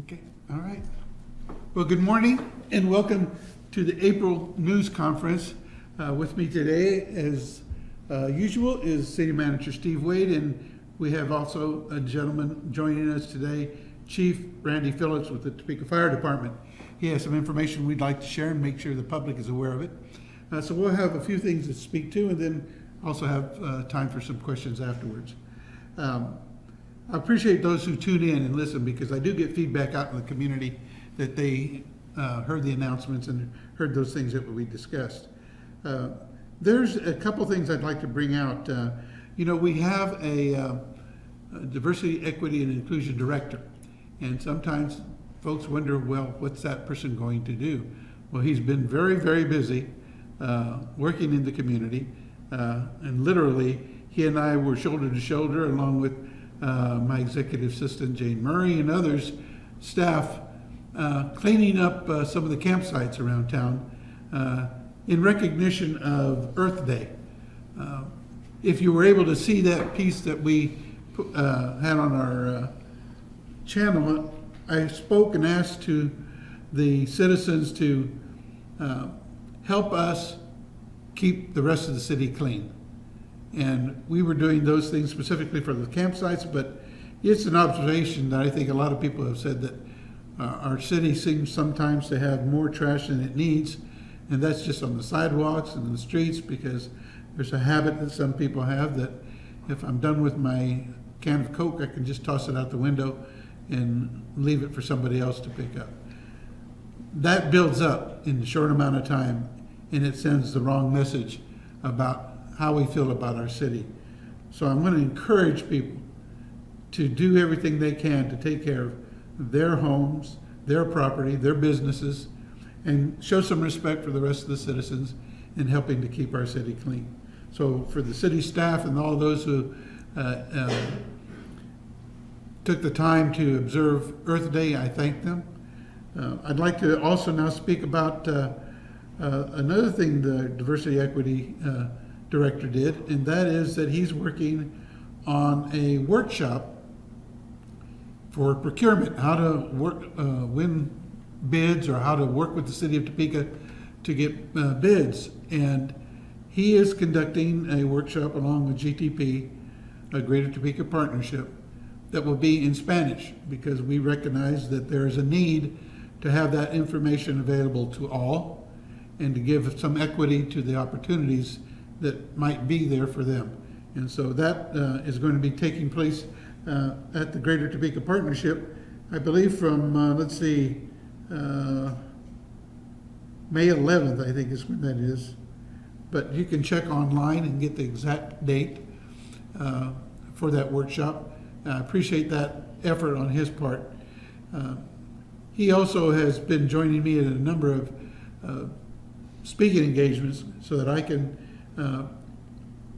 Okay, all right. Well, good morning and welcome to the April News Conference. With me today, as usual, is City Manager Steve Wade, and we have also a gentleman joining us today, Chief Randy Phillips with the Topeka Fire Department. He has some information we'd like to share and make sure the public is aware of it. So we'll have a few things to speak to and then also have time for some questions afterwards. I appreciate those who tune in and listen because I do get feedback out in the community that they heard the announcements and heard those things that we discussed. There's a couple things I'd like to bring out. We have a diversity, equity, and inclusion director, and sometimes folks wonder, well, what's that person going to do? Well, he's been very, very busy working in the community, and literally he and I were shoulder to shoulder along with my executive assistant Jane Murray and others, staff, cleaning up some of the campsites around town in recognition of Earth Day. If you were able to see that piece that we had on our channel, I spoke and asked to the citizens to help us keep the rest of the city clean. And we were doing those things specifically for the campsites, but it's an observation that I think a lot of people have said that our city seems sometimes to have more trash than it needs, and that's just on the sidewalks and the streets, because there's a habit that some people have that if I'm done with my can of Coke, I can just toss it out the window and leave it for somebody else to pick up. That builds up in a short amount of time, and it sends the wrong message about how we feel about our city. So I'm going to encourage people to do everything they can to take care of their homes, their property, their businesses, and show some respect for the rest of the citizens in helping to keep our city clean. So for the city staff and all those who took the time to observe Earth Day, I thank them. I'd like to also now speak about another thing the Diversity Equity Director did, and that is that he's working on a workshop for procurement, how to work, win bids, or how to work with the city of Topeka to get bids. And he is conducting a workshop along with GTP, a Greater Topeka Partnership, that will be in Spanish, because we recognize that there is a need to have that information available to all and to give some equity to the opportunities that might be there for them. And so that is going to be taking place at the Greater Topeka Partnership, I believe from, May 11th, I think is when that is. But you can check online and get the exact date for that workshop. I appreciate that effort on his part. He also has been joining me in a number of speaking engagements so that I can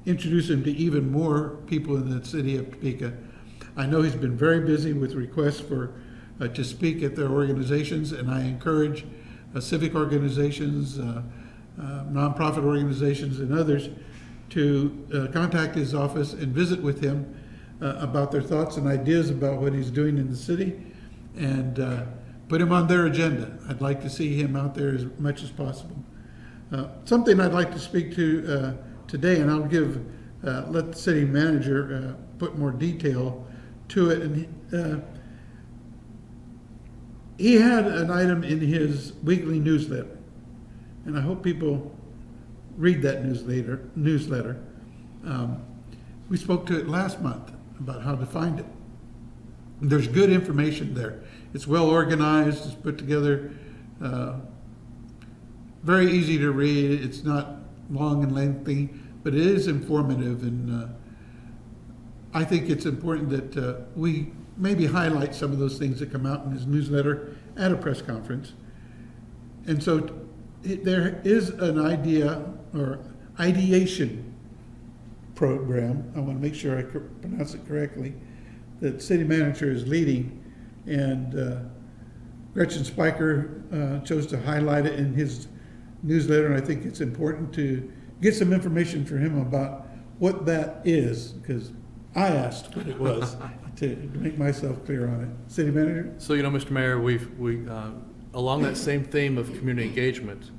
introduce him to even more people in the city of Topeka. I know he's been very busy with requests for to speak at their organizations, and I encourage civic organizations, nonprofit organizations, and others to contact his office and visit with him about their thoughts and ideas about what he's doing in the city, and put him on their agenda. I'd like to see him out there as much as possible. Something I'd like to speak to today, and I'll give let the city manager put more detail to it. And he had an item in his weekly newsletter, and I hope people read that newsletter. We spoke to it last month about how to find it. There's good information there. It's well organized. It's put together. Very easy to read. It's not long and lengthy, but it is informative, and I think it's important that we maybe highlight some of those things that come out in his newsletter at a press conference. And so there is an idea or ideation program, I want to make sure I pronounce it correctly, that city manager is leading, and Gretchen Spiker chose to highlight it in his newsletter, and I think it's important to get some information from him about what that is, because I asked what it was. to make myself clear on it. City Manager? So, Mr. Mayor, we along that same theme of community engagement,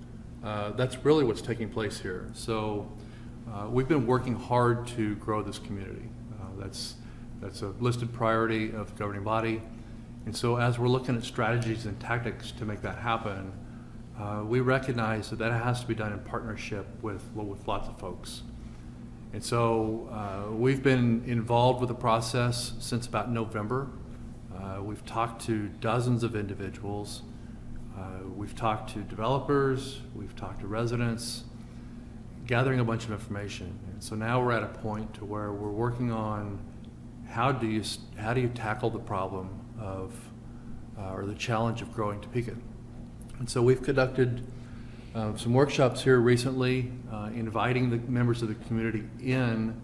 that's really what's taking place here. So we've been working hard to grow this community. That's a listed priority of the governing body. And so as we're looking at strategies and tactics to make that happen, we recognize that that has to be done in partnership with lots of folks. And so we've been involved with the process since about November. We've talked to dozens of individuals. We've talked to developers. We've talked to residents, gathering a bunch of information. And so now we're at a point to where we're working on how do you tackle the problem of or the challenge of growing Topeka. And so we've conducted some workshops here recently, inviting the members of the community in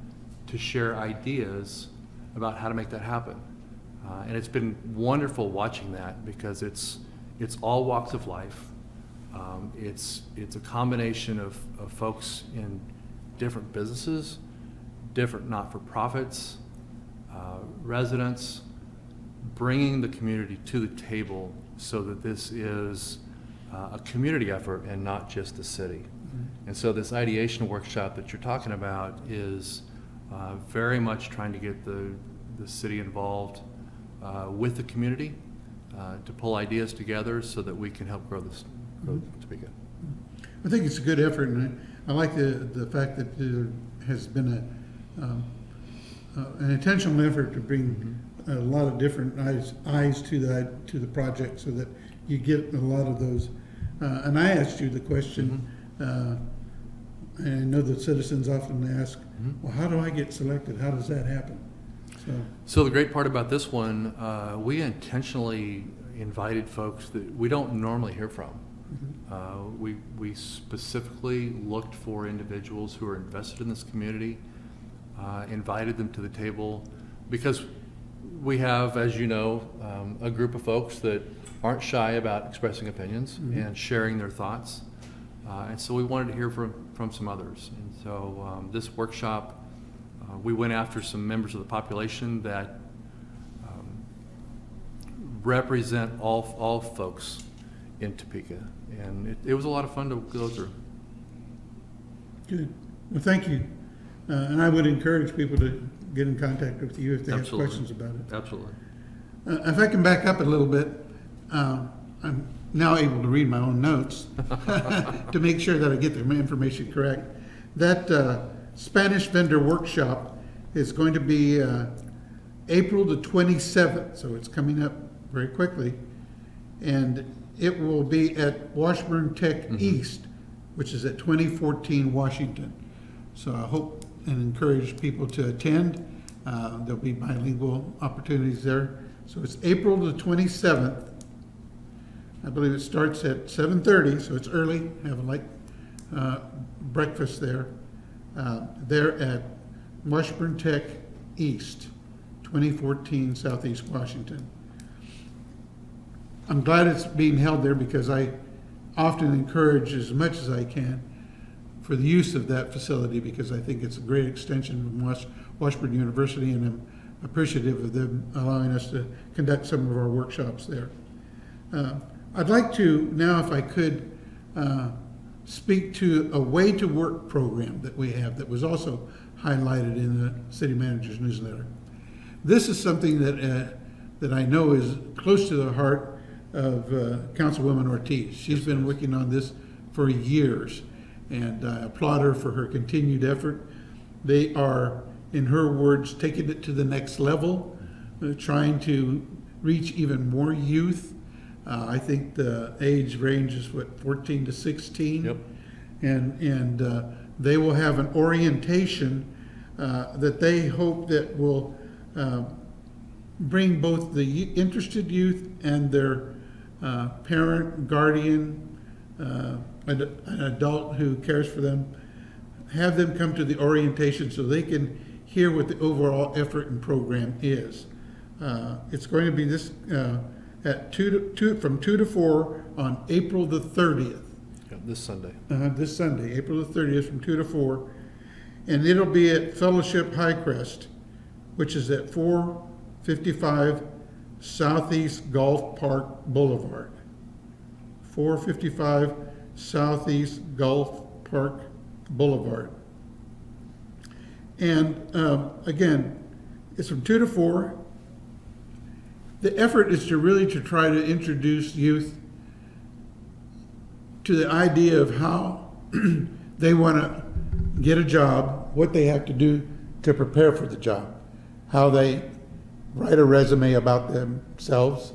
to share ideas about how to make that happen. And it's been wonderful watching that because it's all walks of life. It's a combination of folks in different businesses, different not-for-profits, residents, bringing the community to the table so that this is a community effort and not just the city. Mm-hmm. And so this ideation workshop that you're talking about is very much trying to get the city involved with the community to pull ideas together so that we can help grow Topeka. I think it's a good effort, and I like the fact that there has been an intentional effort to bring a lot of different eyes to the project, so that you get a lot of those. And I asked you the question, and I know that citizens often ask, well, how do I get selected? How does that happen? So the great part about this one, we intentionally invited folks that we don't normally hear from. We specifically looked for individuals who are invested in this community, invited them to the table, because we have, as you know, a group of folks that aren't shy about expressing opinions and sharing their thoughts. And so we wanted to hear from some others. And so this workshop, we went after some members of the population that represent all folks in Topeka. And it was a lot of fun to go through. Good. Well, thank you. And I would encourage people to get in contact with you if they have questions about it. Absolutely. If I can back up a little bit, I'm now able to read my own notes to make sure that I get the information correct. That Spanish vendor workshop is going to be April the 27th, so it's coming up very quickly. And it will be at Washburn Tech East, which is at 2014 Washington. So I hope and encourage people to attend. There'll be bilingual opportunities there. So it's April the 27th. I believe it starts at 7:30, so it's early. Have a light breakfast there. There at Washburn Tech East, 2014 Southeast Washington. I'm glad it's being held there because I often encourage as much as I can for the use of that facility, because I think it's a great extension from Washburn University, and I'm appreciative of them allowing us to conduct some of our workshops there. I'd like to now, if I could, speak to a Way to Work program that we have that was also highlighted in the City Manager's newsletter. This is something that I know is close to the heart of Councilwoman Ortiz. She's been working on this for years, and I applaud her for her continued effort. They are, in her words, taking it to the next level, trying to reach even more youth. I think the age range is 14 to 16. Yep. And they will have an orientation that they hope that will bring both the interested youth and their parent, guardian, an adult who cares for them, have them come to the orientation so they can hear what the overall effort and program is. It's going to be this at from 2 to 4 on April the 30th. Yeah, this Sunday. This Sunday, April the 30th, from 2 to 4. And it'll be at Fellowship Highcrest, which is at 4 455 Southeast Gulf Park Boulevard. 455 Southeast Gulf Park Boulevard. And again, it's from 2 to 4. The effort is to try to introduce youth to the idea of how they want to get a job, what they have to do to prepare for the job, how they write a resume about themselves,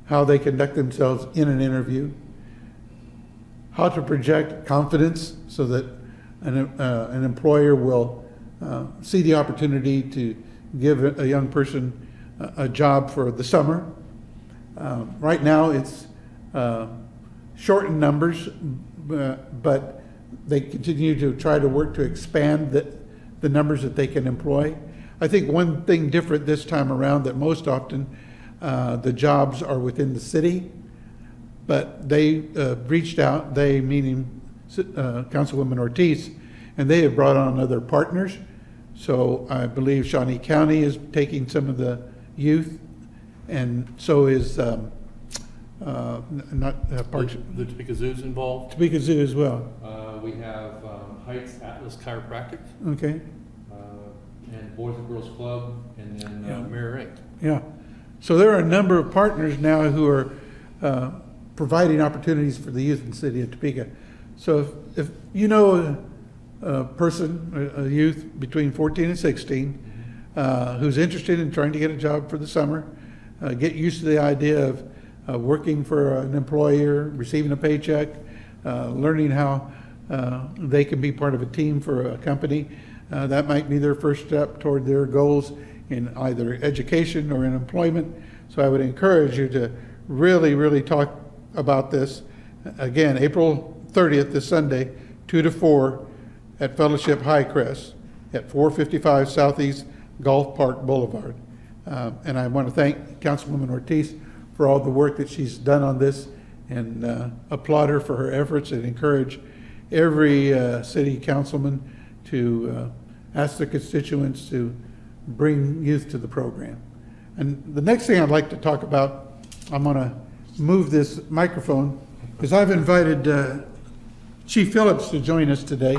how they conduct themselves in an interview, how to project confidence so that an employer will see the opportunity to give a young person a job for the summer. Right now, it's shortened numbers, but they continue to try to work to expand the numbers that they can employ. I think one thing different this time around, that most often the jobs are within the city, but they reached out, they meaning Councilwoman Ortiz, and they have brought on other partners. So I believe Shawnee County is taking some of the youth, and so is Parks. The Topeka Zoo's involved. Topeka Zoo as well. We have Heights Atlas Chiropractic, Okay, and Boys and Girls Club, and then Yeah. Mirror Inc. yeah. So there are a number of partners now who are providing opportunities for the youth in the city of Topeka. So if you know a person, a youth between 14 and 16, who's interested in trying to get a job for the summer, get used to the idea of working for an employer, receiving a paycheck, learning how they can be part of a team for a company. That might be their first step toward their goals in either education or in employment. So I would encourage you to really, really talk about this. Again, April 30th, this Sunday, 2 to 4 at Fellowship Highcrest at 455 Southeast Gulf Park Boulevard. And I want to thank Councilwoman Ortiz for all the work that she's done on this, and applaud her for her efforts, and encourage every city councilman to ask their constituents to bring youth to the program. And the next thing I'd like to talk about, I'm going to move this microphone, because I've invited Chief Phillips to join us today.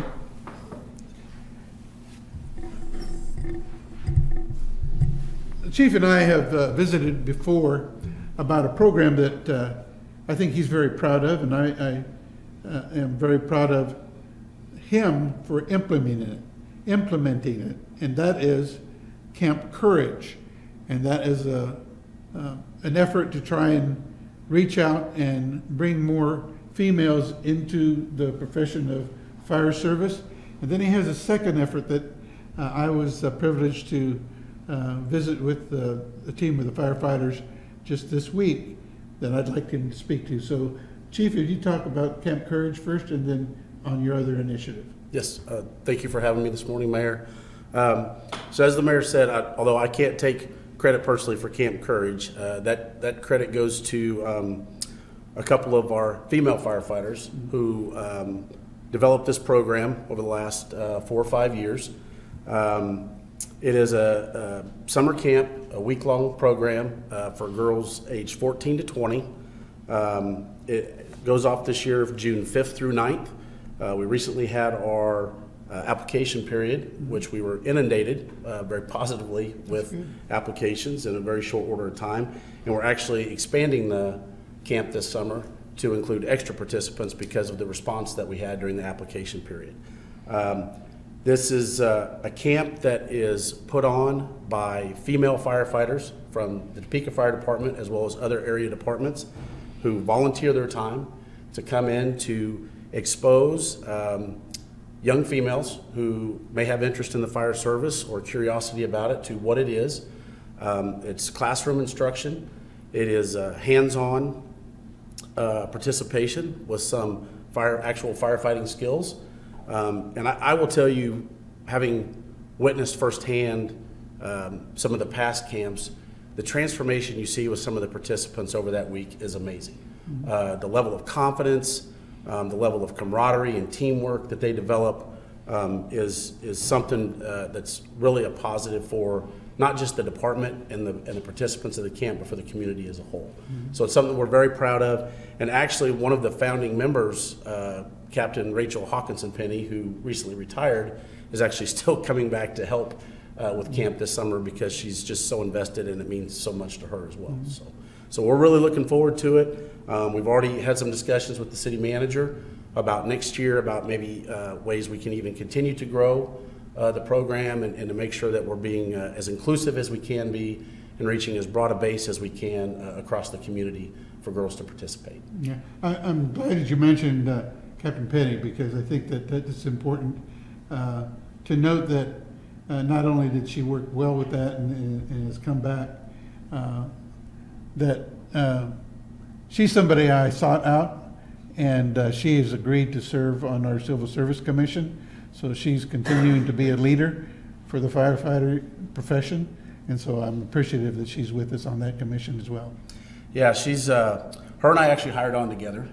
The Chief and I have visited before about a program that I think he's very proud of, and I am very proud of him for implementing it, and that is Camp Courage. And that is an effort to try and reach out and bring more females into the profession of fire service. And then he has a second effort that I was privileged to visit with the team of the firefighters just this week that I'd like him to speak to. So, Chief, if you talk about Camp Courage first, and then on your other initiative. Yes, thank you for having me this morning, Mayor. So as the mayor said, although I can't take credit personally for Camp Courage, that credit goes to a couple of our female firefighters who developed this program over the last 4 or 5 years. It is a summer camp, a week-long program for girls aged 14 to 20. It goes off this year, June 5th through 9th. We recently had our application period, which we were inundated very positively with applications in a very short order of time. And we're actually expanding the camp this summer to include extra participants because of the response that we had during the application period. This is a camp that is put on by female firefighters from the Topeka Fire Department as well as other area departments who volunteer their time to come in to expose young females who may have interest in the fire service or curiosity about it to what it is. It's classroom instruction. It is hands-on participation with some actual firefighting skills. And I will tell you, having witnessed firsthand some of the past camps, the transformation you see with some of the participants over that week is amazing. The level of confidence, the level of camaraderie and teamwork that they develop, is something that's really a positive for not just the department and the participants of the camp, but for the community as a whole. So it's something we're very proud of. And actually, one of the founding members, Captain Rachel Hawkinson Penny, who recently retired, is actually still coming back to help with camp this summer because she's just so invested and it means so much to her as well. So we're really looking forward to it. We've already had some discussions with the city manager about next year, about maybe ways we can even continue to grow the program and to make sure that we're being as inclusive as we can be and reaching as broad a base as we can across the community for girls to participate. Yeah, I'm glad that you mentioned Captain Penny, because I think that it's important to note that not only did she work well with that and has come back, that she's somebody I sought out, and she has agreed to serve on our Civil Service Commission. So she's continuing to be a leader for the firefighter profession, and so I'm appreciative that she's with us on that commission as well. Yeah, she's her and I actually hired on together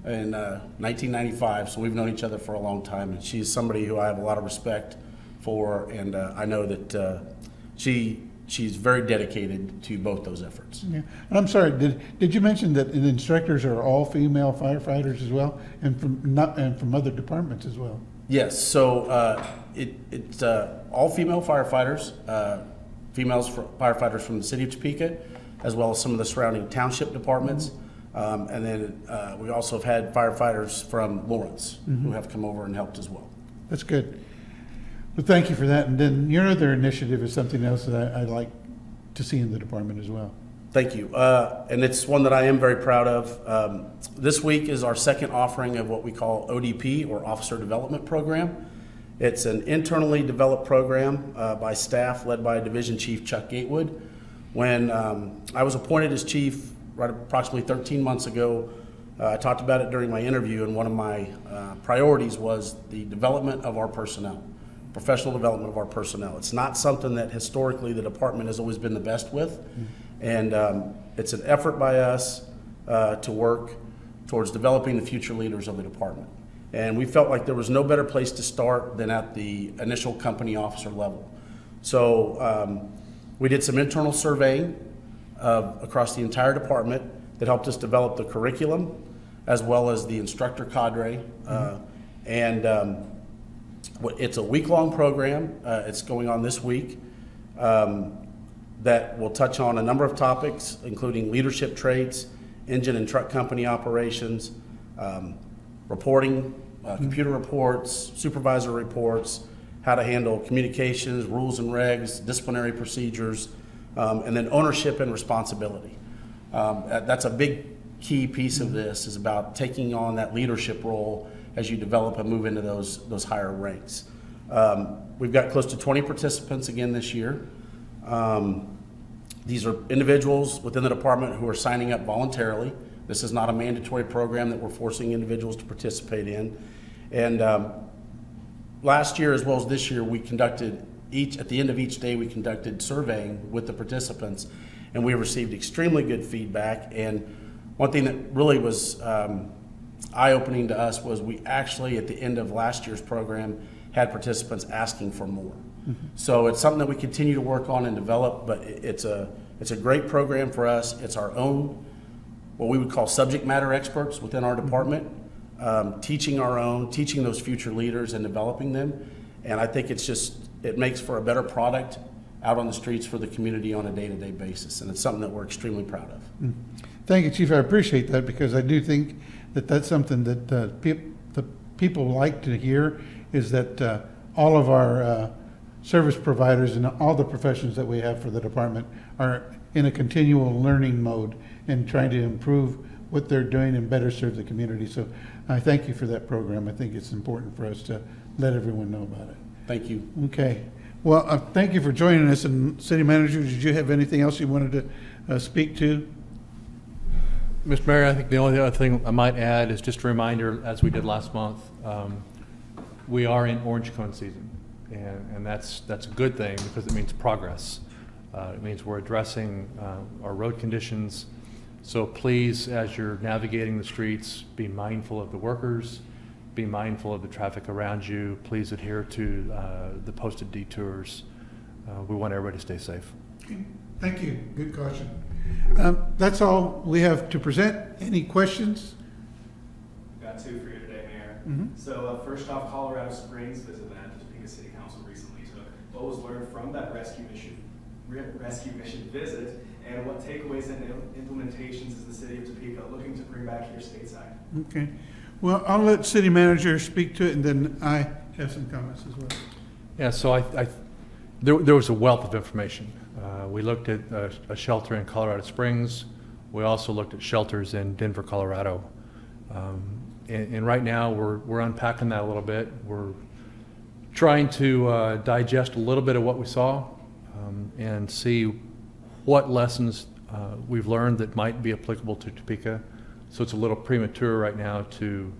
in 1995, so we've known each other for a long time, and she's somebody who I have a lot of respect for, and I know that she's very dedicated to both those efforts. Yeah, and I'm sorry, did you mention that the instructors are all female firefighters as well, and from other departments as well? Yes, so it's all female firefighters, firefighters from the city of Topeka, as well as some of the surrounding township departments. And then we also have had firefighters from Lawrence who have come over and helped as well. That's good. Well, thank you for that. And then your other initiative is something else that I'd like to see in the department as well. Thank you. And it's one that I am very proud of. This week is our second offering of what we call ODP, or Officer Development Program. It's an internally developed program by staff led by Division Chief Chuck Gatewood. When I was appointed as chief right approximately 13 months ago, I talked about it during my interview, and one of my priorities was the development of our personnel, professional development of our personnel. It's not something that historically the department has always been the best with, and it's an effort by us to work towards developing the future leaders of the department. And we felt like there was no better place to start than at the initial company officer level. So we did some internal surveying across the entire department that helped us develop the curriculum as well as the instructor cadre. It's a week-long program. It's going on this week that will touch on a number of topics, including leadership traits, engine and truck company operations, reporting, computer reports, supervisor reports, how to handle communications, rules and regs, disciplinary procedures, and then ownership and responsibility. That's a big key piece of this, is about taking on that leadership role as you develop and move into those higher ranks. We've got close to 20 participants again this year. These are individuals within the department who are signing up voluntarily. This is not a mandatory program that we're forcing individuals to participate in. And last year, as well as this year, we conducted at the end of each day, we conducted surveying with the participants, and we received extremely good feedback. And one thing that really was eye-opening to us was we actually, at the end of last year's program, had participants asking for more. So it's something that we continue to work on and develop, but it's a great program for us. It's our own, what we would call subject matter experts within our department, teaching those future leaders and developing them. And I think it makes for a better product out on the streets for the community on a day-to-day basis. And it's something that we're extremely proud of. Thank you, Chief. I appreciate that, because I do think that that's something that the people like to hear, is that all of our service providers and all the professions that we have for the department are in a continual learning mode and trying to improve what they're doing and better serve the community. So I thank you for that program. I think it's important for us to let everyone know about it. Thank you. Okay. Well, thank you for joining us. And City Manager, did you have anything else you wanted to speak to? Mr. Mayor, I think the only other thing I might add is just a reminder, as we did last month, we are in orange cone season, and that's a good thing, because it means progress. It means we're addressing our road conditions. So please, as you're navigating the streets, be mindful of the workers, be mindful of the traffic around you. Please adhere to the posted detours. We want everybody to stay safe. Okay, thank you. Good caution. That's all we have to present. Any questions? Got two for you today, Mayor. Mhm. So first off, Colorado Springs visit that the Topeka City Council recently took. What was learned from that rescue mission visit, and what takeaways and implementations is the city of Topeka looking to bring back here stateside? Okay. Well, I'll let city manager speak to it, and then I have some comments as well. Yeah, so there was a wealth of information. We looked at a shelter in Colorado Springs. We also looked at shelters in Denver, Colorado. And right now, we're unpacking that a little bit. We're trying to digest a little bit of what we saw and see what lessons we've learned that might be applicable to Topeka. So it's a little premature right now to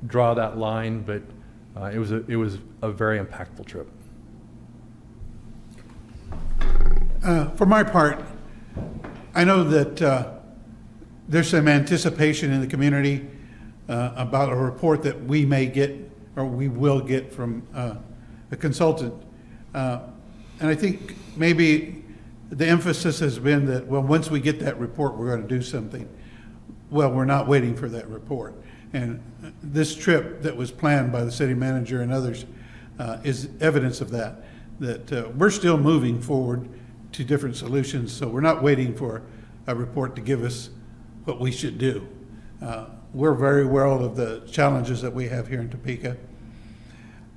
draw that line, but it was a very impactful trip. For my part, I know that there's some anticipation in the community about a report that we may get or we will get from a consultant. And I think maybe the emphasis has been that, well, once we get that report, we're going to do something. Well, we're not waiting for that report. And this trip that was planned by the city manager and others is evidence of that, that we're still moving forward to different solutions. So we're not waiting for a report to give us what we should do. We're very aware of the challenges that we have here in Topeka.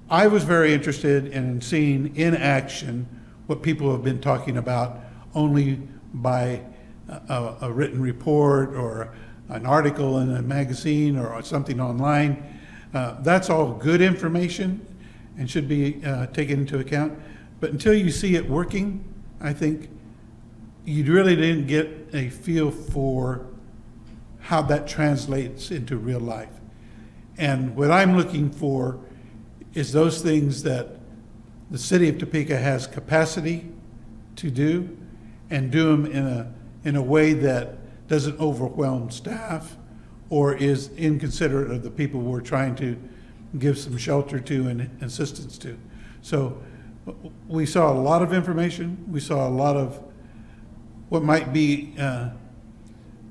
I was very interested in seeing in action what people have been talking about only by a written report or an article in a magazine or something online. That's all good information and should be taken into account. But until you see it working, I think you really didn't get a feel for how that translates into real life. And what I'm looking for is those things that the city of Topeka has capacity to do and do them in a way that doesn't overwhelm staff or is inconsiderate of the people we're trying to give some shelter to and assistance to. So we saw a lot of information. We saw a lot of what might be,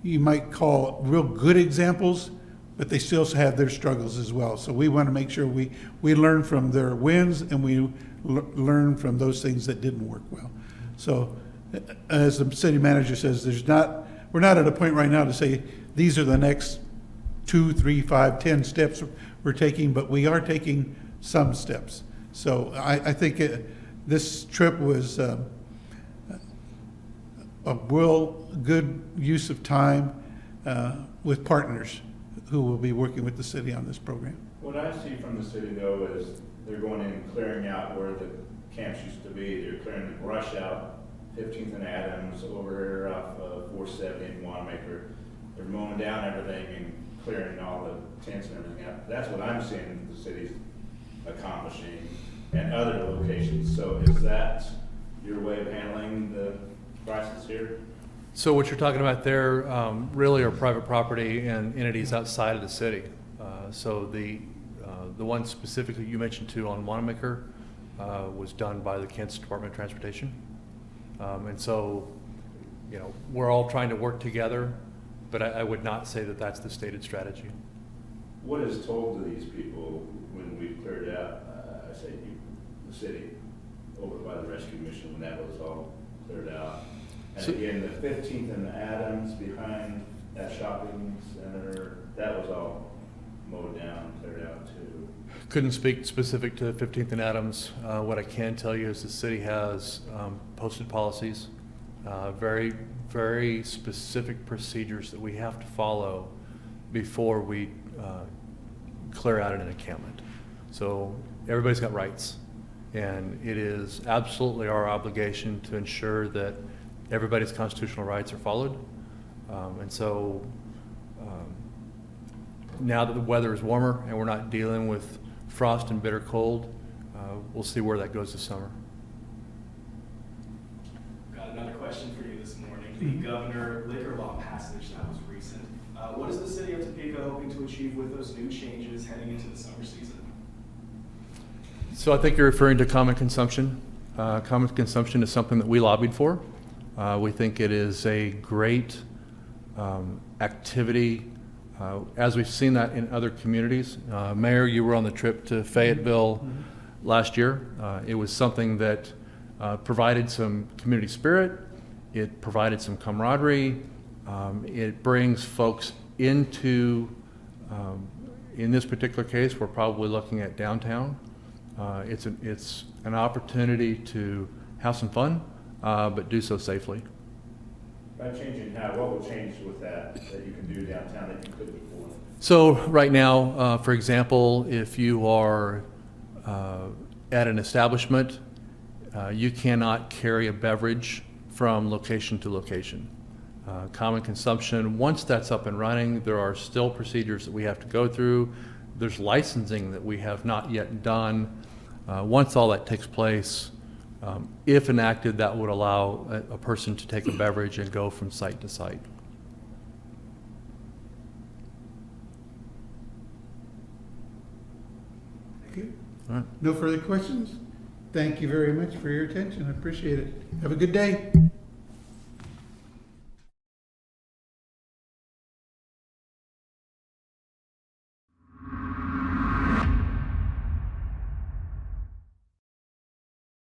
you might call real good examples, but they still have their struggles as well. So we want to make sure we learn from their wins and we learn from those things that didn't work well. So as the city manager says, we're not at a point right now to say these are the next 2, 3, 5, 10 steps we're taking, but we are taking some steps. So I think this trip was a real good use of time with partners who will be working with the city on this program. What I see from the city though is they're going in and clearing out where the camps used to be. They're clearing the brush out, 15th and Adams, over here off of 470 in Wanamaker. They're mowing down everything and clearing all the tents and everything out. That's what I'm seeing the city's accomplishing and other locations. So is that your way of handling the crisis here? So what you're talking about there really are private property and entities outside of the city. So the one specifically you mentioned too on Wanamaker was done by the Kansas Department of Transportation. And so, you know, we're all trying to work together, but I would not say that that's the stated strategy. What is told to these people when we cleared out, the city over by the rescue mission when that was all cleared out? And So, again, the 15th and the Adams behind that shopping center, that was all mowed down, cleared out too. couldn't speak specific to 15th and Adams. What I can tell you is the city has posted policies, very, very specific procedures that we have to follow before we clear out an encampment. So everybody's got rights, and it is absolutely our obligation to ensure that everybody's constitutional rights are followed. And so now that the weather is warmer and we're not dealing with frost and bitter cold, we'll see where that goes this summer. Got another question for you this morning. The governor liquor law passage that was recent. What is the city of Topeka hoping to achieve with those new changes heading into the summer season? So I think you're referring to common consumption. Common consumption is something that we lobbied for. We think it is a great activity, as we've seen that in other communities. Mayor, you were on the trip to Fayetteville last year. It was something that provided some community spirit. It provided some camaraderie. It brings folks into, in this particular case, we're probably looking at downtown. It's an opportunity to have some fun, but do so safely. By changing how, what will change with that you can do downtown that you couldn't before? So right now, for example, if you are at an establishment, you cannot carry a beverage from location to location. Common consumption, once that's up and running, there are still procedures that we have to go through. There's licensing that we have not yet done. Once all that takes place, if enacted, that would allow a person to take a beverage and go from site to site. Okay. All right. No further questions? Thank you very much for your attention. I appreciate it. Have a good day.